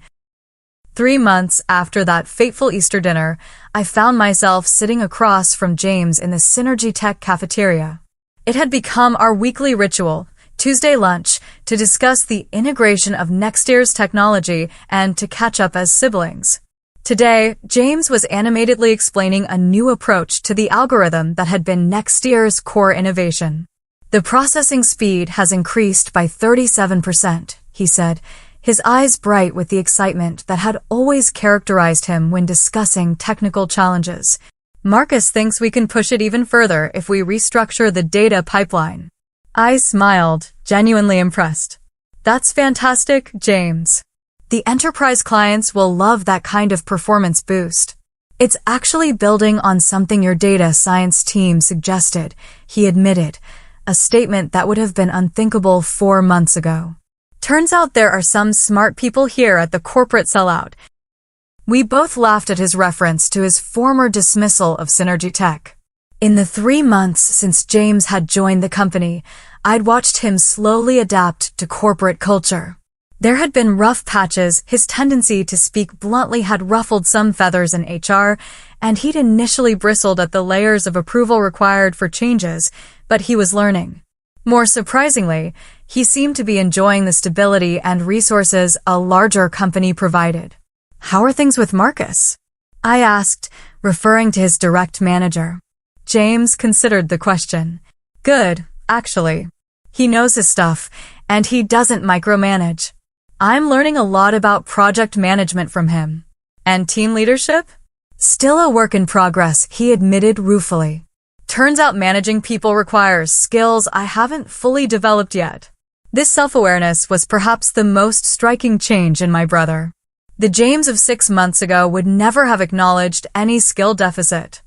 3 months after that fateful Easter dinner, I found myself sitting across from James in the Synergy Tech cafeteria. It had become our weekly ritual, Tuesday lunch, to discuss the integration of next year's technology and to catch up as siblings. Today, James was animatedly explaining a new approach to the algorithm that had been next year's core innovation. The processing speed has increased by 37%, he said, his eyes bright with the excitement that had always characterized him when discussing technical challenges. Marcus thinks we can push it even further if we restructure the data pipeline. I smiled, genuinely impressed. That's fantastic, James. The enterprise clients will love that kind of performance boost. It's actually building on something your data science team suggested, he admitted, a statement that would have been unthinkable 4 months ago. Turns out there are some smart people here at the corporate sellout. We both laughed at his reference to his former dismissal of Synergy Tech. In the 3 months since James had joined the company, I'd watched him slowly adapt to corporate culture. There had been rough patches, his tendency to speak bluntly had ruffled some feathers in HR, and he'd initially bristled at the layers of approval required for changes, but he was learning. More surprisingly, he seemed to be enjoying the stability and resources a larger company provided. How are things with Marcus? I asked, referring to his direct manager. James considered the question. Good, actually. He knows his stuff, and he doesn't micromanage. I'm learning a lot about project management from him. And team leadership? Still a work in progress, he admitted ruefully. Turns out managing people requires skills I haven't fully developed yet. This self-awareness was perhaps the most striking change in my brother. The James of 6 months ago would never have acknowledged any skill deficit.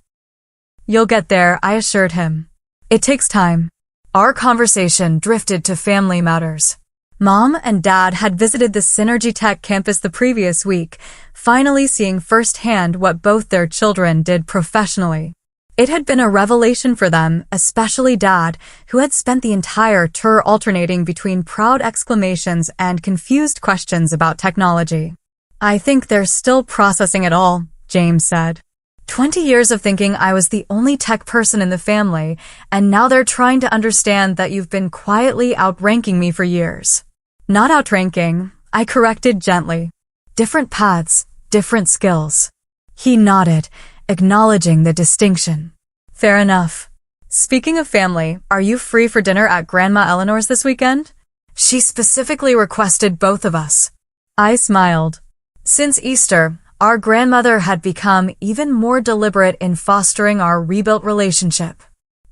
"You'll get there," I assured him. "It takes time." Our conversation drifted to family matters. Mom and Dad had visited the Synergy Tech campus the previous week, finally seeing firsthand what both their children did professionally. It had been a revelation for them, especially Dad, who had spent the entire tour alternating between proud exclamations and confused questions about technology. "I think they're still processing it all," James said. 20 years of thinking I was the only tech person in the family, and now they're trying to understand that you've been quietly outranking me for years. "Not outranking," I corrected gently. "Different paths, different skills." He nodded, acknowledging the distinction. "Fair enough. Speaking of family, are you free for dinner at Grandma Eleanor's this weekend? She specifically requested both of us." I smiled. Since Easter, our grandmother had become even more deliberate in fostering our rebuilt relationship.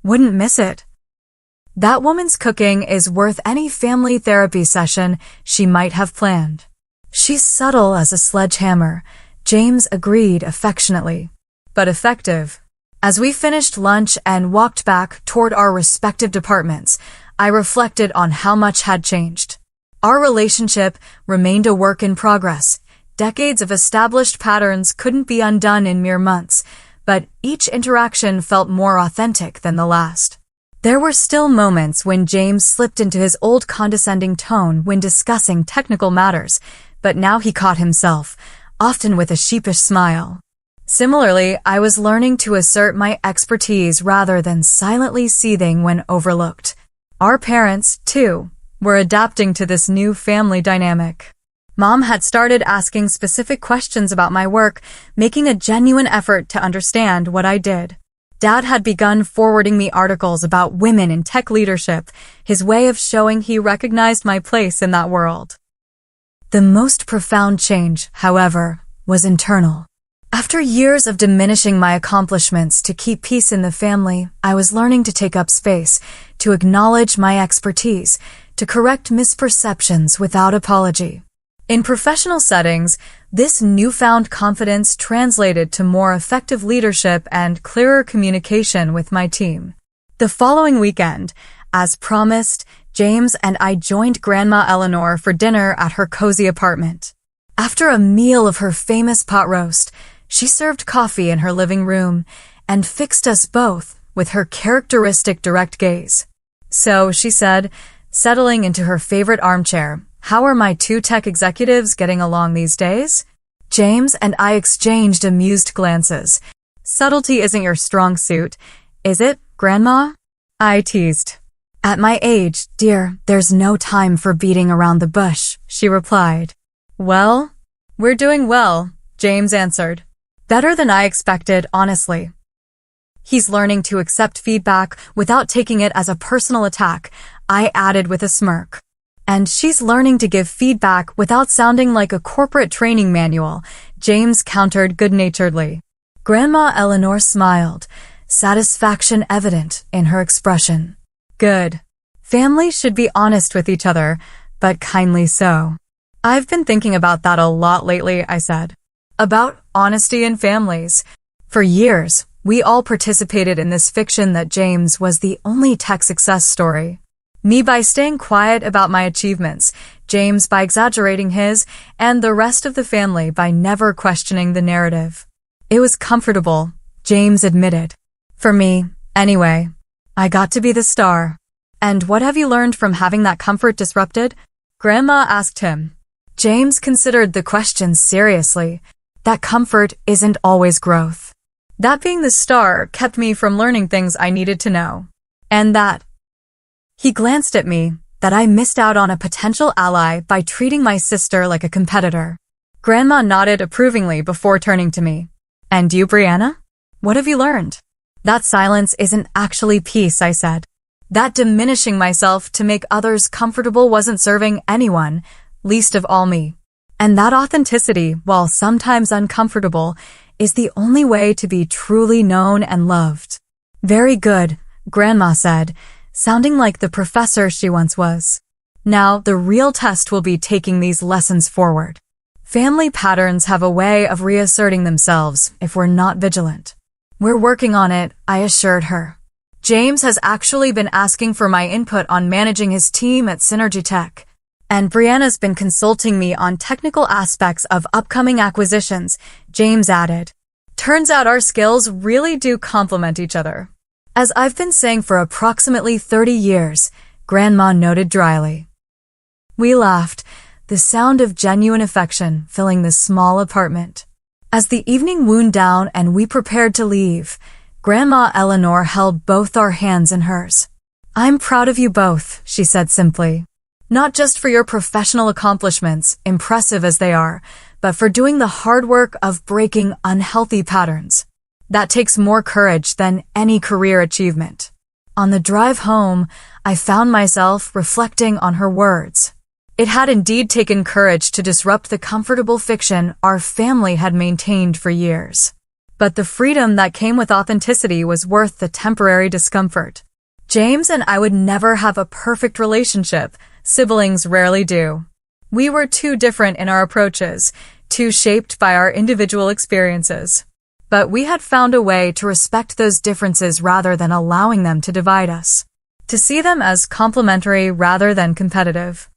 Wouldn't miss it. That woman's cooking is worth any family therapy session she might have planned. "She's subtle as a sledgehammer," James agreed affectionately. "But effective." As we finished lunch and walked back toward our respective departments, I reflected on how much had changed. Our relationship remained a work in progress. Decades of established patterns couldn't be undone in mere months, but each interaction felt more authentic than the last. There were still moments when James slipped into his old condescending tone when discussing technical matters, but now he caught himself, often with a sheepish smile. Similarly, I was learning to assert my expertise rather than silently seething when overlooked. Our parents, too, were adapting to this new family dynamic. Mom had started asking specific questions about my work, making a genuine effort to understand what I did. Dad had begun forwarding me articles about women in tech leadership, his way of showing he recognized my place in that world. The most profound change, however, was internal. After years of diminishing my accomplishments to keep peace in the family, I was learning to take up space, to acknowledge my expertise, to correct misperceptions without apology. In professional settings, this newfound confidence translated to more effective leadership and clearer communication with my team. The following weekend, as promised, James and I joined Grandma Eleanor for dinner at her cozy apartment. After a meal of her famous pot roast, she served coffee in her living room and fixed us both with her characteristic direct gaze. "So," she said, settling into her favorite armchair, "how are my two tech executives getting along these days?" James and I exchanged amused glances. "Subtlety isn't your strong suit, is it, Grandma?" I teased. "At my age, dear, there's no time for beating around the bush," she replied. "Well, we're doing well," James answered. "Better than I expected, honestly." "He's learning to accept feedback without taking it as a personal attack," I added with a smirk. "And she's learning to give feedback without sounding like a corporate training manual," James countered good-naturedly. Grandma Eleanor smiled, satisfaction evident in her expression. "Good. Families should be honest with each other, but kindly so." "I've been thinking about that a lot lately," I said. "About honesty in families. For years, we all participated in this fiction that James was the only tech success story. Me by staying quiet about my achievements, James by exaggerating his, and the rest of the family by never questioning the narrative. It was comfortable, James admitted. For me, anyway. I got to be the star. "And what have you learned from having that comfort disrupted?" Grandma asked him. James considered the question seriously. That comfort isn't always growth. "That being the star kept me from learning things I needed to know. And that..." He glanced at me, that I missed out on a potential ally by treating my sister like a competitor. Grandma nodded approvingly before turning to me. "And you, Brianna? What have you learned?" "That silence isn't actually peace," I said. That diminishing myself to make others comfortable wasn't serving anyone, least of all me. And that authenticity, while sometimes uncomfortable, is the only way to be truly known and loved. Very good, Grandma said, sounding like the professor she once was. Now, the real test will be taking these lessons forward. Family patterns have a way of reasserting themselves if we're not vigilant. We're working on it, I assured her. James has actually been asking for my input on managing his team at Synergy Tech. And Brianna's been consulting me on technical aspects of upcoming acquisitions, James added. Turns out our skills really do complement each other. As I've been saying for approximately 30 years, Grandma noted dryly. We laughed, the sound of genuine affection filling the small apartment. As the evening wound down and we prepared to leave, Grandma Eleanor held both our hands in hers. I'm proud of you both, she said simply. Not just for your professional accomplishments, impressive as they are, but for doing the hard work of breaking unhealthy patterns. That takes more courage than any career achievement. On the drive home, I found myself reflecting on her words. It had indeed taken courage to disrupt the comfortable fiction our family had maintained for years. But the freedom that came with authenticity was worth the temporary discomfort. James and I would never have a perfect relationship. Siblings rarely do. We were too different in our approaches, too shaped by our individual experiences. But we had found a way to respect those differences rather than allowing them to divide us. To see them as complementary rather than competitive.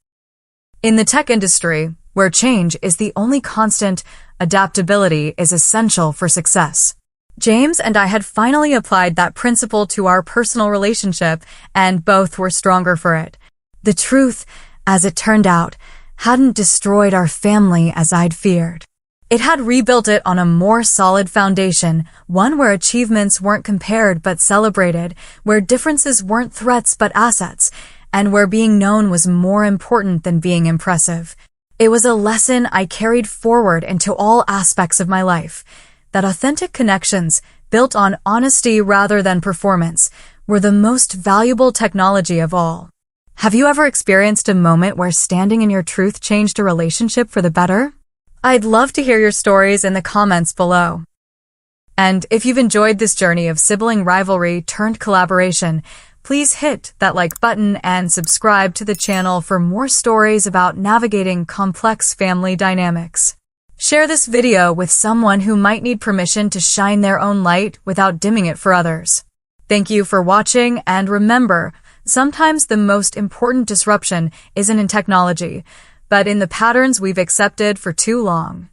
In the tech industry, where change is the only constant, adaptability is essential for success. James and I had finally applied that principle to our personal relationship, and both were stronger for it. The truth, as it turned out, hadn't destroyed our family as I'd feared. It had rebuilt it on a more solid foundation, one where achievements weren't compared but celebrated, where differences weren't threats but assets, and where being known was more important than being impressive. It was a lesson I carried forward into all aspects of my life, that authentic connections, built on honesty rather than performance, were the most valuable technology of all. Have you ever experienced a moment where standing in your truth changed a relationship for the better? I'd love to hear your stories in the comments below. And if you've enjoyed this journey of sibling rivalry turned collaboration, please hit that like button and subscribe to the channel for more stories about navigating complex family dynamics. Share this video with someone who might need permission to shine their own light without dimming it for others. Thank you for watching, and remember, sometimes the most important disruption isn't in technology, but in the patterns we've accepted for too long.